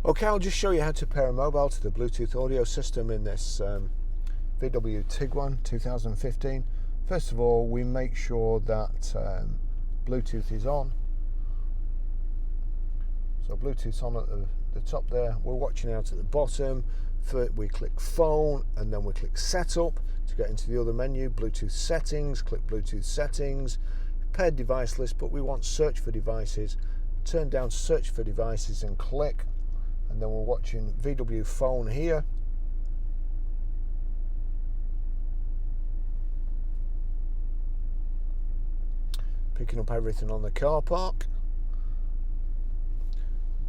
Okay, I'll just show you how to pair a mobile to the Bluetooth audio system in this VW Tiguan 2015. First of all, we make sure that Bluetooth is on. So Bluetooth's on at the top there. We're watching out at the bottom. First, we click phone and then we click setup to get into the other menu. Bluetooth settings, click Bluetooth settings, paired device list, but we want search for devices. Turn down search for devices and click. And then we're watching VW phone here. Picking up everything on the car park.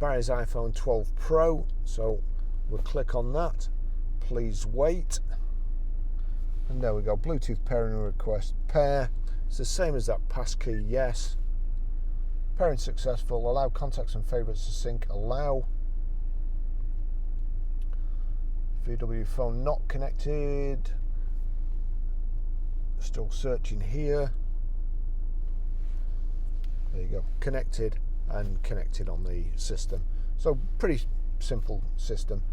Barry's iPhone 12 Pro, so we'll click on that. Please wait. And there we go, Bluetooth pairing request, pair. It's the same as that passkey, yes. Pairing successful, allow contacts and favorites to sync, allow. VW phone not connected. Still searching here. There you go, connected and connected on the system. So pretty simple system.